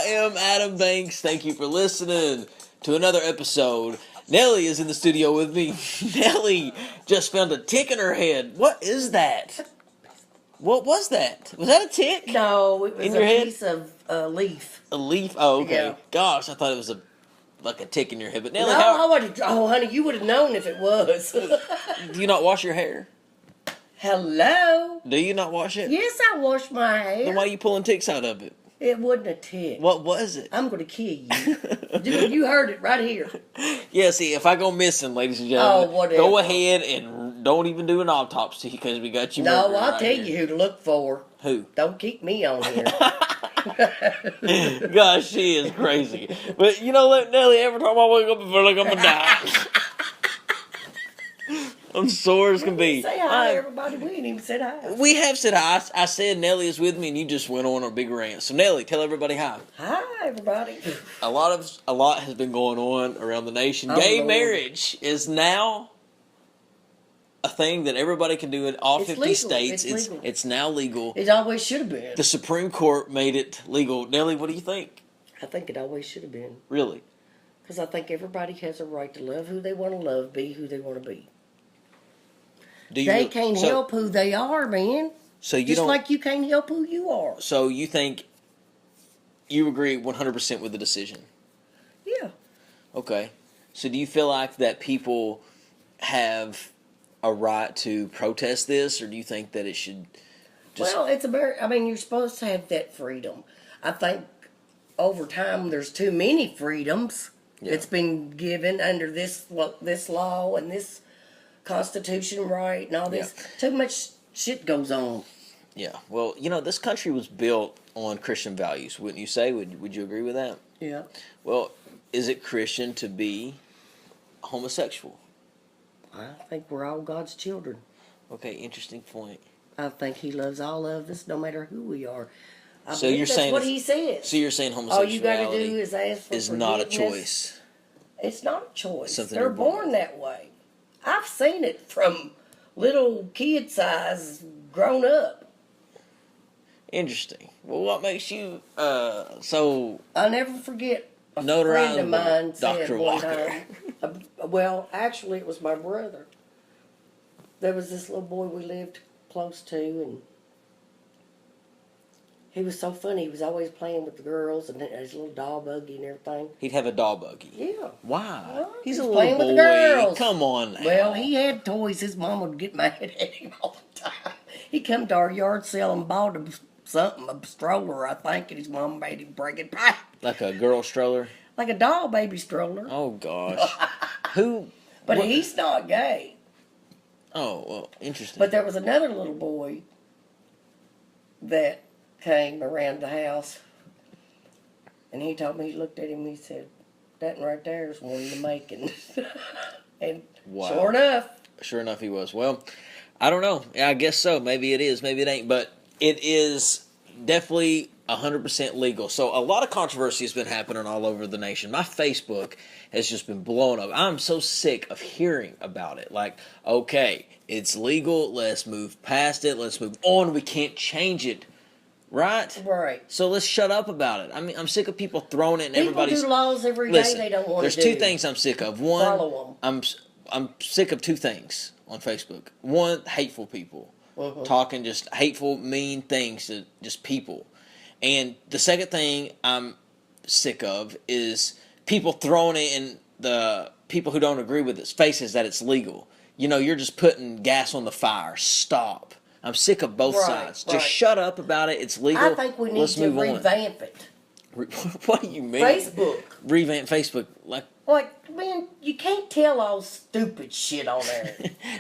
am Adam Banks. Thank you for listening to another episode. Nellie is in the studio with me. Nellie just found a tick in her head. What is that? What was that? Was that a tick? No, it was in your head? Piece of leaf. A leaf? Oh, okay. Yeah. Gosh, I thought it was like a tick in your head. But Nellie, honey, you would have known if it was. Do you not wash your hair? Hello? Do you not wash it? Yes, I wash my hair. Then why are you pulling ticks out of it? It wasn't a tick. What was it? I'm going to kill you. Dude, you heard it right here. Yeah, see, if I go missing, ladies and gentlemen, whatever. Go ahead and don't even do an autopsy because we got you. No, I'll tell you who to look for. Who? Don't keep me on here. Gosh, she is crazy. But you know what, Nellie, every time I wake up, I feel like I'm going to die. I'm sore as can be. Say hi to everybody. We ain't even said hi. We have said hi. I said Nellie is with me, and you just went on a big rant. So Nellie, tell everybody hi. Hi, everybody. A lot has been going on around the nation. Gay marriage is now a thing that everybody can do in all 50 states. It's now legal. It always should have been. The Supreme Court made it legal. Nellie, what do you think? I think it always should have been. Really? Because I think everybody has a right to love who they want to love, be who they want to be. They can't help who they are, man. So you Just like you can't help who you are. So you think you agree 100% with the decision? Yeah. Okay. So do you feel like that people have a right to protest this, or do you think that it should just... Well, you're supposed to have that freedom. I think over time there's too many freedoms that's been given under this law and this Constitution right and all this. Yeah. Too much shit goes on. Yeah. Well, this country was built on Christian values, wouldn't you say? Would you agree with that? Yeah. Well, is it Christian to be homosexual? I think we're all God's children. Okay, interesting point. I think He loves all of us, no matter who we are. That's what He says. So you're saying homosexuality all you got to do is ask for is not a choice. It's not a choice. Something They're born that way. I've seen it from little kid size grown up. Interesting. Well, what makes you so... I'll never forget a friend of mine said Dr. one Walker. time. Well, actually, it was my brother. There was this little boy we lived close to, and he was so funny. He was always playing with the girls and his little doll buggy and everything. He'd have a doll buggy. Yeah. Why? Well, He's a little playing boy. with the girls. Come on now. Well, he had toys. His mom would get mad at him all the time. He'd come to our yard sale and bought him something, a stroller, I think, and his mom made him break it back. Like a girl stroller? Like a doll baby stroller. Oh, gosh. Who? But he's not gay. Oh, well, interesting. But there was another little boy that came around the house, and he told me, he looked at him, he said, that right there is one in the making. And wow. Sure enough he was. Well, I don't know. I guess so. Maybe it is, maybe it ain't. But it is definitely 100% legal. So a lot of controversy has been happening all over the nation. My Facebook has just been blown up. I'm so sick of hearing about it. Like, okay, it's legal. Let's move past it. Let's move on. We can't change it. Right? Right. So let's shut up about it. I mean, I'm sick of people throwing it in everybody's... People do laws every day they don't want to do. There's two things I'm sick of. One, follow them. I'm sick of two things on Facebook. One, hateful people. Talking just hateful, mean things to just people. And the second thing I'm sick of is people throwing it in the people who don't agree with its faces that it's legal. You're just putting gas on the fire. Stop. I'm sick of both sides. Just shut up about it. It's legal. I think we need to revamp it. What do you mean? Facebook. Revamp Facebook. Like, man, you can't tell all stupid shit on there.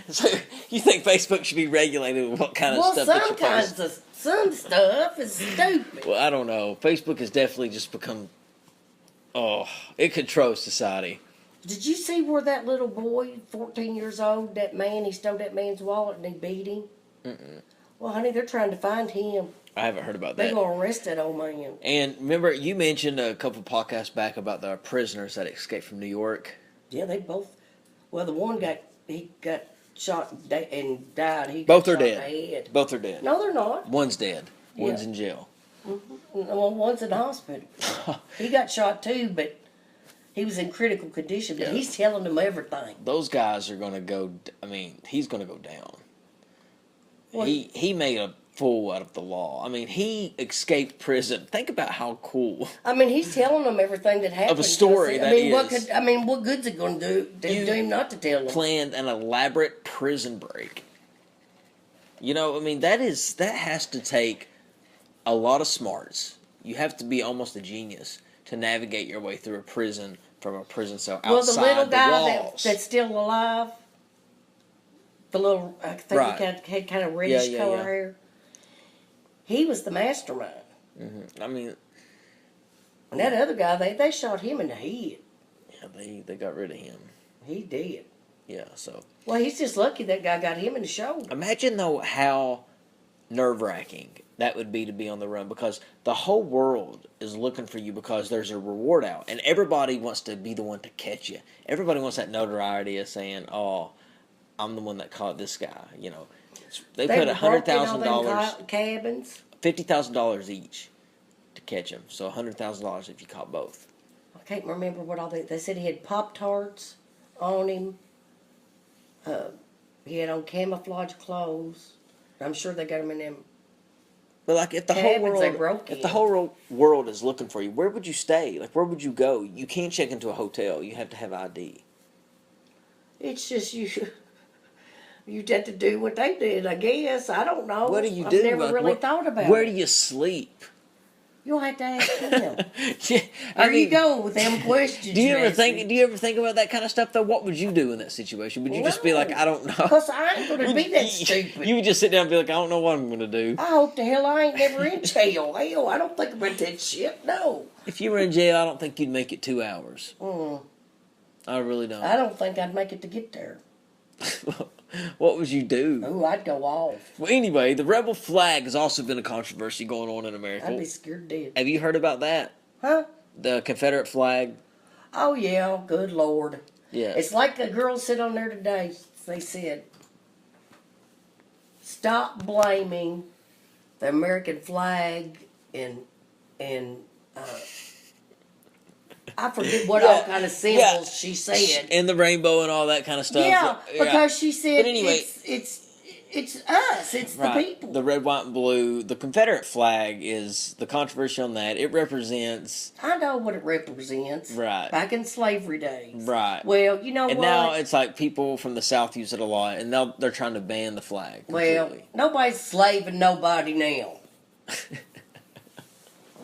So you think Facebook should be regulated with what kind of stuff that you post? Some stuff is stupid. Well, I don't know. Facebook has definitely just become... Oh, it controls society. Did you see where that little boy, 14 years old, he stole that man's wallet and he beat him? Mm-mm. Well, honey, they're trying to find him. I haven't heard about that. They're going to arrest that old man. And remember, you mentioned a couple podcasts back about the prisoners that escaped from New York. Yeah, they both... Well, the one got shot and died. Both are dead. Both are dead. No, they're not. One's dead. One's in jail. Mm-hmm. Well, one's in the hospital. He got shot too, but he was in critical condition. But he's telling them everything. Those guys are going to go. I mean, he's going to go down. Well, he made a fool out of the law. I mean, he escaped prison. Think about how cool. I mean, he's telling them everything that happened. Of a story. What good's it going to do him not to tell them? Planned an elaborate prison break. You know, I mean, that has to take a lot of smarts. You have to be almost a genius to navigate your way through a prison from a prison cell outside the walls. Well, the little guy that's still alive, the little, I think he had kind of reddish color hair. He was the mastermind. Mm-hmm. I mean, and that other guy, they shot him in the head. Yeah, they got rid of him. He did. Yeah, so. Well, he's just lucky that guy got him in the shoulder. Imagine, though, how nerve-wracking that would be to be on the run, because the whole world is looking for you because there's a reward out, and everybody wants to be the one to catch you. Everybody wants that notoriety of saying, "Oh, I'm the one that caught this guy." You know, they put $100,000 cabins, $50,000 each to catch him. So $100,000 if you caught both. I can't remember what all they said. He had Pop-Tarts on him. He had on camouflage clothes. I'm sure they got him in them. But like, if the whole world is looking for you, where would you stay? Like, where would you go? You can't check into a hotel. You have to have ID. It's just you. You had to do what they did, I guess. I don't know. What do you do? I've never really thought about it. Where do you sleep? You'll have to ask him. There you go with them questions. Do you ever think about that kind of stuff though? What would you do in that situation? Would you just be like, I don't know? Because I ain't going to be that stupid. You would just sit down and be like, I don't know what I'm going to do. I hope the hell I ain't never in jail. Hell, I don't think about that shit. No. If you were in jail, I don't think you'd make it 2 hours. I really don't. I don't think I'd make it to get there. What would you do? Oh, I'd go off. Well, anyway, the rebel flag has also been a controversy going on in America. I'd be scared dead. Have you heard about that? Huh? The Confederate flag? Oh, yeah. Good Lord. Yeah. It's like a girl said on there today. They said, stop blaming the American flag and I forget what all kind of symbols she said. And the rainbow and all that kind of stuff. Yeah, because she said, but anyway, it's us, it's the people. The red, white, and blue. The Confederate flag is the controversy on that. It represents... I know what it represents. Right. Back in slavery days. Right. Well, you know and now it's like people from the South use it a lot, and now they're trying to ban the flag completely. Well, nobody's slaving nobody now.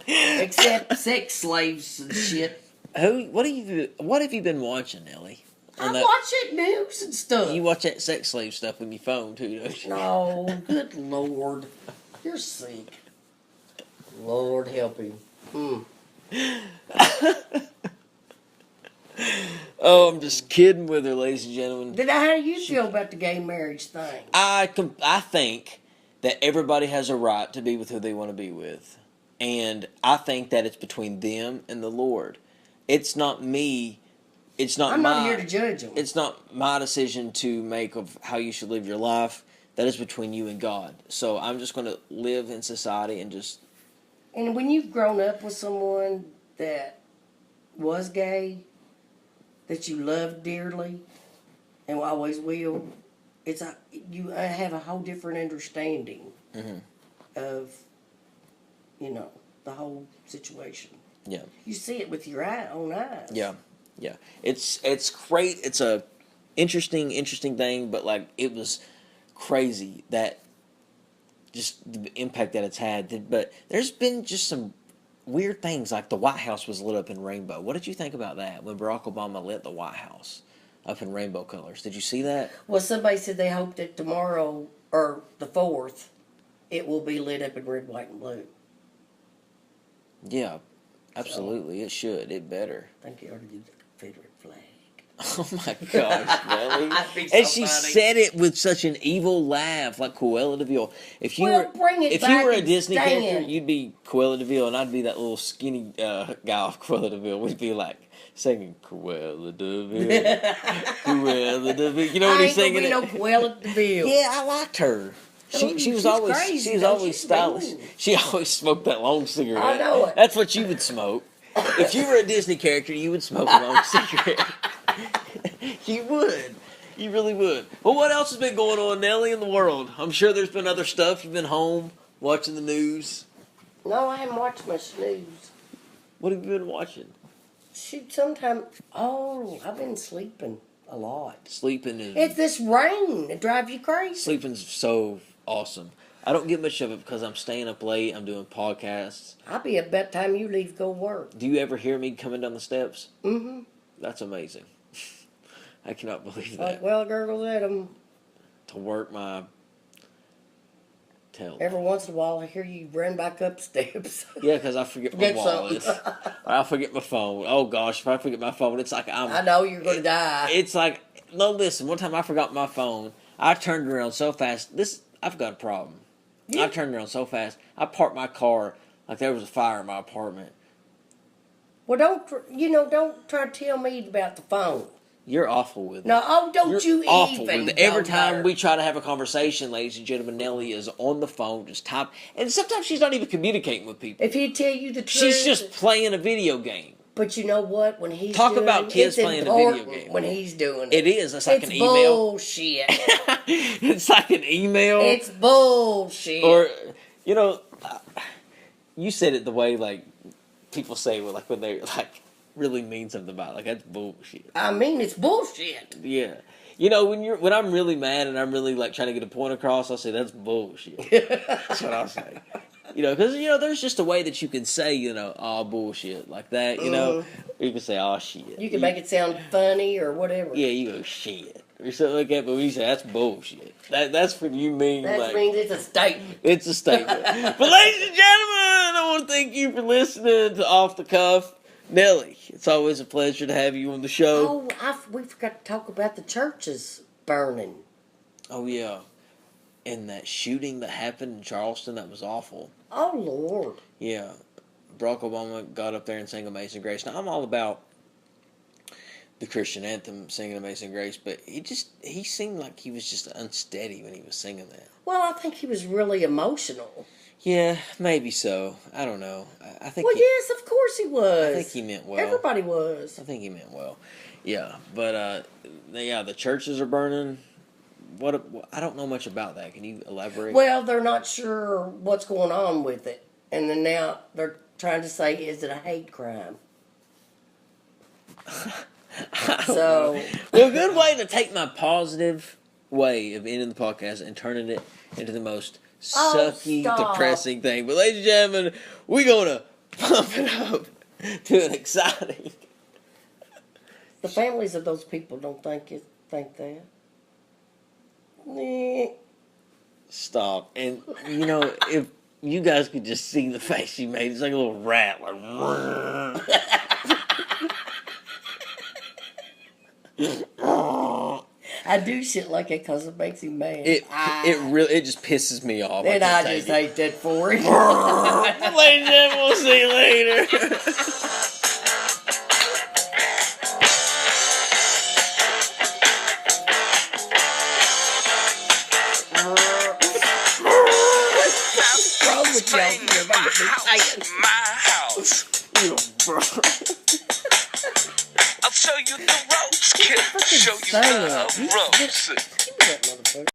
Except sex slaves and shit. What have you been watching, Nellie? I watch it news and stuff. You watch that sex slave stuff on your phone too, don't you? No, good Lord, you're sick. Lord help him. Oh, I'm just kidding with her, ladies and gentlemen. How do you feel about the gay marriage thing? I think that everybody has a right to be with who they want to be with, and I think that it's between them and the Lord. It's not me. I'm not here to judge them. It's not my decision to make of how you should live your life. That is between you and God. So I'm just going to live in society and just... And when you've grown up with someone that was gay, that you loved dearly, and always will, you have a whole different understanding of, the whole situation. Yeah. You see it with your own eyes. Yeah. Yeah. It's great. It's a interesting thing, but like it was crazy that just the impact that it's had. But there's been just some weird things, like the White House was lit up in rainbow. What did you think about that when Barack Obama lit the White House up in rainbow colors? Did you see that? Well, somebody said they hope that tomorrow or the 4th it will be lit up in red, white, and blue. Yeah. Absolutely, it should. It better. I think you ought to do the Confederate flag. Oh my gosh, Nellie! So and she funny. said it with such an evil laugh, like Cruella de Vil. If you were a Disney character, you'd be Cruella de Vil, and I'd be that little skinny guy off Cruella de Vil. We'd be like singing Cruella de Vil, Cruella de Vil. You know what he's singing? I ain't gonna be no Cruella de Vil. Yeah, I liked her. She was always stylish. She always smoked that long cigarette. I know it. That's what you would smoke. If you were a Disney character, you would smoke a long cigarette. You would. You really would. Well, what else has been going on, Nellie, in the world? I'm sure there's been other stuff. You've been home watching the news. No, I haven't watched much news. What have you been watching? I've been sleeping a lot. Sleeping is... It's this rain. It drives you crazy. Sleeping's so awesome. I don't get much of it because I'm staying up late. I'm doing podcasts. I'll be at bedtime you leave to go work. Do you ever hear me coming down the steps? Mm-hmm. That's amazing. I cannot believe that. Like, well, gurgles at them. To work my tail. Every once in a while, I hear you run back up steps. Yeah, because I forget my wallet. I forget my phone. Oh, gosh, if I forget my phone, it's like I know you're going to die. It's like, no, listen, one time I forgot my phone. I turned around so fast. I've got a problem. Yeah. I turned around so fast. I parked my car like there was a fire in my apartment. Well, don't try to tell me about the phone. You're awful with it. No, don't You're you awful even. With it. Every time we try to have a conversation, ladies and gentlemen, Nellie is on the phone, just type. And sometimes she's not even communicating with people. If he'd tell you the truth. She's just playing a video game. But you know what? When he's Talk about kids playing a video game. When he's doing it. It is. It's like an email. Bullshit. It's like an email. It's bullshit. Or, you said it the way, like, people say, like, when they, like, really mean something about it. Like, that's bullshit. I mean, it's bullshit. Yeah. When I'm really mad and I'm really, like, trying to get a point across, I'll say, that's bullshit. That's what I'll say. Because, there's just a way that you can say, oh, bullshit, like that, You can say, oh, shit. You can make it sound funny or whatever. Yeah, you go, shit. Or something like that, but when you say, that's bullshit. That's when you mean, that means it's a statement. It's a statement. But, ladies and gentlemen, I want to thank you for listening to Off the Cuff. Nellie, it's always a pleasure to have you on the show. Oh, we forgot to talk about the churches burning. Oh, yeah. And that shooting that happened in Charleston, that was awful. Oh, Lord. Yeah. Barack Obama got up there and sang Amazing Grace. Now, I'm all about the Christian anthem, singing Amazing Grace, but he seemed like he was just unsteady when he was singing that. Well, I think he was really emotional. Yeah, maybe so. I don't know. I think. Well, yes, of course he was. I think he meant well. Everybody was. I think he meant well. Yeah, but the churches are burning. I don't know much about that. Can you elaborate? Well, they're not sure what's going on with it, and then now they're trying to say, is it a hate crime? Well, a good way to take my positive way of ending the podcast and turning it into the most sucky, depressing thing. But, ladies and gentlemen, we're going to pump it up to an exciting. The families of those people don't think that. Stop. And, if you guys could just see the face she made, it's like a little rat. Like, I do shit like it because it makes him mad. It just pisses me off. And I just hate that for him. Ladies and gentlemen, we'll see you later. My house. I'll show you the ropes, kid. Show you the ropes.